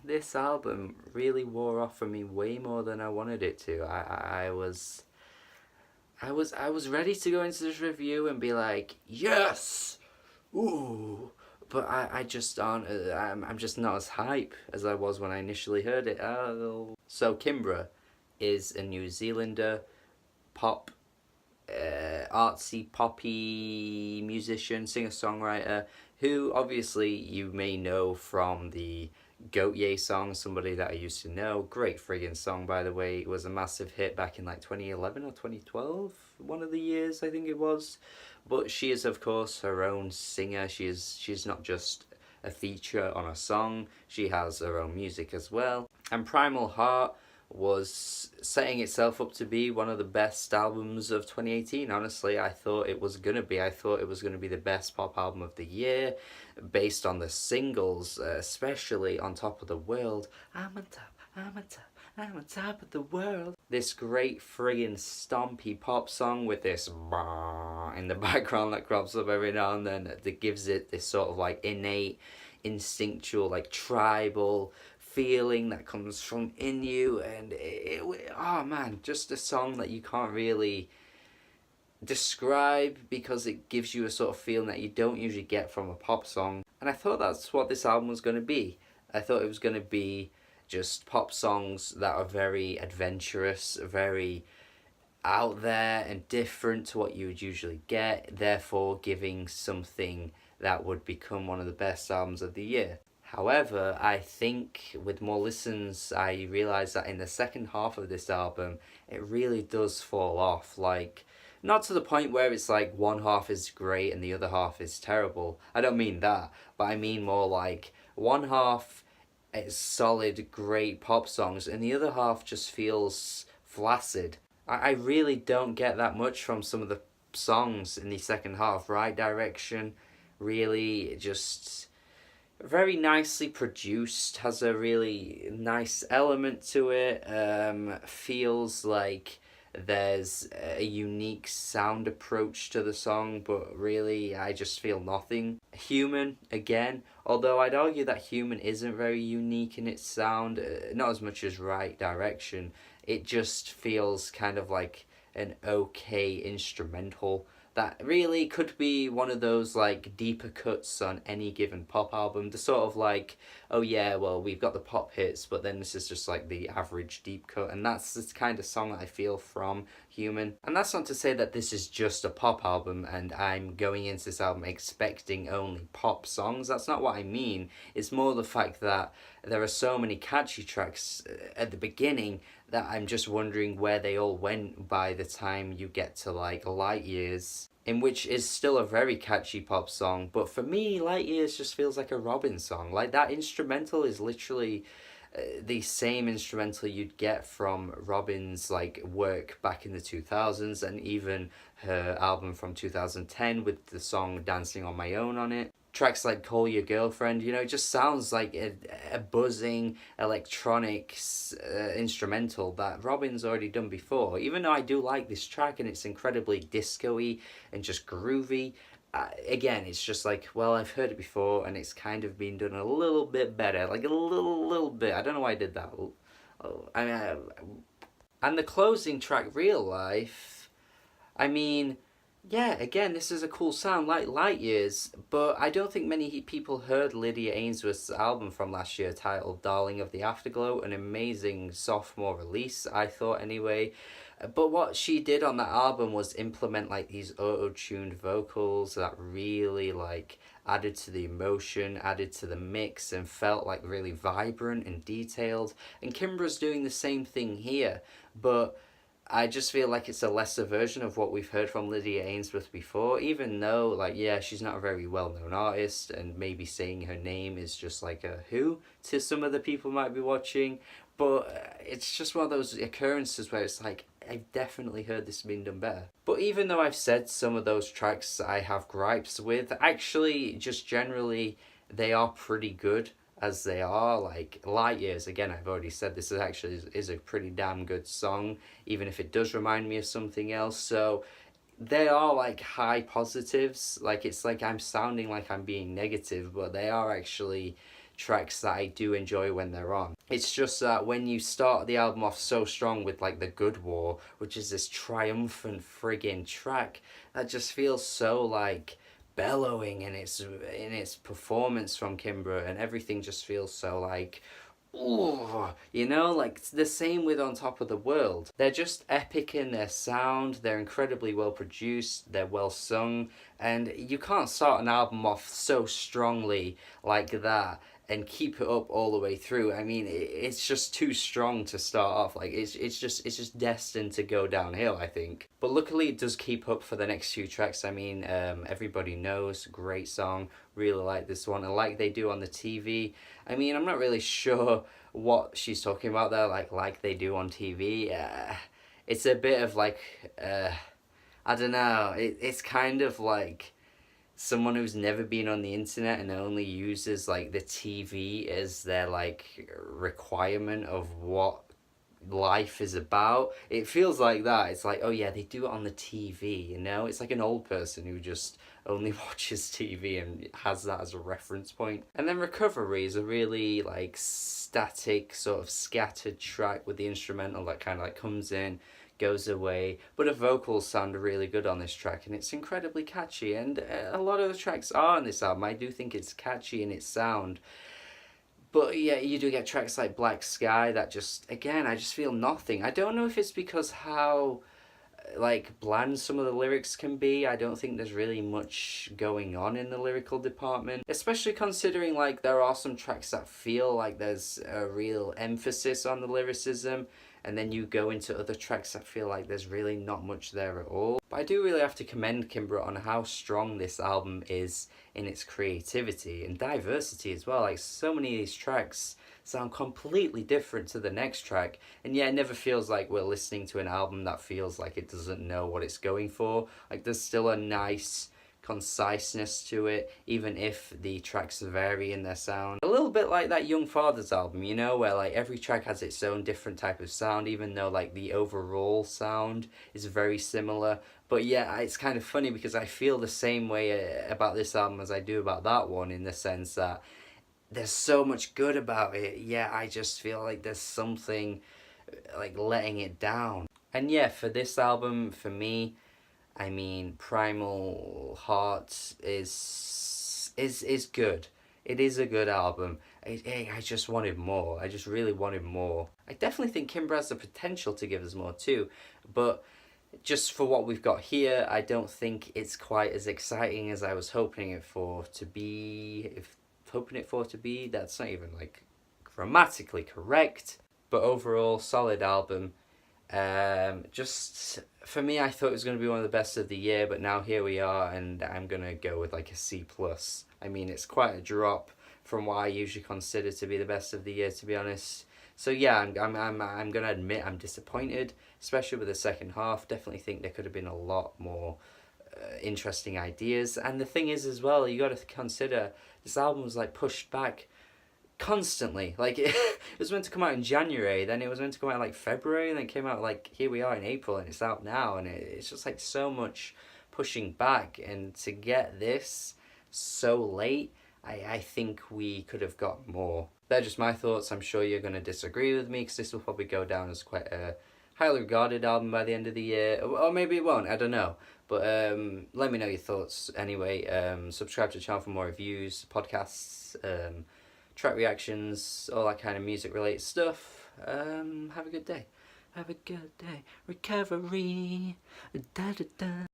This album really wore off for me way more than I wanted it to. I was ready to go into this review and be like, yes, ooh, but I just aren't. I'm just not as hype as I was when I initially heard it. So Kimbra is a New Zealander pop, artsy poppy musician, singer songwriter who obviously you may know from the Goat Ye song, somebody that I used to know. Great friggin' song, by the way. It was a massive hit back in like 2011 or 2012, one of the years I think it was. But she is, of course, her own singer. She's not just a feature on a song, she has her own music as well. And Primal Heart was setting itself up to be one of the best albums of 2018. Honestly, I thought it was gonna be. I thought it was gonna be the best pop album of the year, based on the singles, especially On Top of the World. I'm on top, I'm on top, I'm on top of the world. This great friggin' stompy pop song with this in the background that crops up every now and then that gives it this sort of like innate, instinctual, like tribal feeling that comes from in you, and oh man, just a song that you can't really describe because it gives you a sort of feeling that you don't usually get from a pop song. And I thought that's what this album was going to be. I thought it was going to be just pop songs that are very adventurous, very out there and different to what you would usually get, therefore giving something that would become one of the best albums of the year. However, I think with more listens, I realised that in the second half of this album, it really does fall off. Like, not to the point where it's like one half is great and the other half is terrible. I don't mean that, but I mean more like one half is solid, great pop songs, and the other half just feels flaccid. I really don't get that much from some of the songs in the second half. Right Direction, really just very nicely produced, has a really nice element to it, feels like there's a unique sound approach to the song, but really I just feel nothing. Human, again, although I'd argue that Human isn't very unique in its sound, not as much as Right Direction. It just feels kind of like an okay instrumental that really could be one of those like deeper cuts on any given pop album. The sort of like, oh yeah, well we've got the pop hits, but then this is just like the average deep cut, and that's the kind of song that I feel from Human. And that's not to say that this is just a pop album and I'm going into this album expecting only pop songs. That's not what I mean. It's more the fact that there are so many catchy tracks at the beginning that I'm just wondering where they all went by the time you get to like Light Years, in which is still a very catchy pop song, but for me Light Years just feels like a Robin song. Like that instrumental is literally the same instrumental you'd get from Robin's like work back in the 2000s, and even her album from 2010 with the song Dancing on My Own on it. Tracks like Call Your Girlfriend, you know, it just sounds like a buzzing electronic instrumental that Robin's already done before. Even though I do like this track and it's incredibly disco-y and just groovy, again, it's just like, well, I've heard it before and it's kind of been done a little bit better. Like a little bit. I don't know why I did that. Oh, and the closing track, Real Life, I mean, yeah, again, this is a cool sound like Light Years, but I don't think many people heard Lydia Ainsworth's album from last year titled Darling of the Afterglow, an amazing sophomore release, I thought anyway. But what she did on that album was implement like these auto-tuned vocals that really like added to the emotion, added to the mix, and felt like really vibrant and detailed. And Kimbra's doing the same thing here, but I just feel like it's a lesser version of what we've heard from Lydia Ainsworth before, even though, like, yeah, she's not a very well-known artist, and maybe saying her name is just like a who to some of the people might be watching, but it's just one of those occurrences where it's like, I've definitely heard this being done better. But even though I've said some of those tracks I have gripes with, actually, just generally, they are pretty good as they are. Like Light Years, again, I've already said this is actually is a pretty damn good song, even if it does remind me of something else. So they are like high positives. Like it's like I'm sounding like I'm being negative, but they are actually tracks that I do enjoy when they're on. It's just that when you start the album off so strong with like The Good War, which is this triumphant friggin' track that just feels so like bellowing in its performance from Kimbra, and everything just feels so like, ooh, you know, like the same with On Top of the World. They're just epic in their sound, they're incredibly well produced, they're well sung, and you can't start an album off so strongly like that and keep it up all the way through. I mean, it's just too strong to start off. Like it's just destined to go downhill, I think. But luckily, it does keep up for the next few tracks. I mean, Everybody Knows, great song. Really like this one. And like they do on the TV. I mean, I'm not really sure what she's talking about there. Like they do on TV. It's a bit of like, I don't know. It's kind of like someone who's never been on the internet and only uses like the TV as their like requirement of what life is about. It feels like that. It's like, oh yeah, they do it on the TV, you know? It's like an old person who just only watches TV and has that as a reference point. And then Recovery is a really like static, sort of scattered track with the instrumental that kind of like comes in, goes away, but the vocals sound really good on this track, and it's incredibly catchy, and a lot of the tracks are on this album. I do think it's catchy in its sound, but yeah, you do get tracks like Black Sky that just, again, I just feel nothing. I don't know if it's because how like bland some of the lyrics can be. I don't think there's really much going on in the lyrical department, especially considering like there are some tracks that feel like there's a real emphasis on the lyricism, and then you go into other tracks that feel like there's really not much there at all. But I do really have to commend Kimbra on how strong this album is in its creativity and diversity as well. Like, so many of these tracks sound completely different to the next track, and yet it never feels like we're listening to an album that feels like it doesn't know what it's going for. Like, there's still a nice conciseness to it, even if the tracks vary in their sound. A little bit like that Young Fathers album, you know, where like every track has its own different type of sound, even though like the overall sound is very similar. But yeah, it's kind of funny because I feel the same way about this album as I do about that one, in the sense that there's so much good about it, yeah, I just feel like there's something like letting it down. And yeah, for this album, for me, I mean, Primal Heart is good. It is a good album. I just wanted more. I just really wanted more. I definitely think Kimbra has the potential to give us more too, but just for what we've got here, I don't think it's quite as exciting as I was hoping it for to be. If hoping it for to be, that's not even like grammatically correct. But overall, solid album. Just for me, I thought it was going to be one of the best of the year, but now here we are, and I'm gonna go with like a C plus. I mean, it's quite a drop from what I usually consider to be the best of the year, to be honest. So yeah, I'm gonna admit I'm disappointed, especially with the second half. Definitely think there could have been a lot more interesting ideas. And the thing is as well, you got to consider this album was like pushed back constantly. Like it was meant to come out in January, then it was meant to come out like February, and then it came out like here we are in April, and it's out now, and it's just like so much pushing back, and to get this so late, I think we could have got more. They're just my thoughts. I'm sure you're going to disagree with me, because this will probably go down as quite a highly regarded album by the end of the year, or maybe it won't, I don't know. But let me know your thoughts anyway. Subscribe to the channel for more reviews, podcasts, track reactions, all that kind of music related stuff. Have a good day. Have a good day. Recovery. Da, da, da.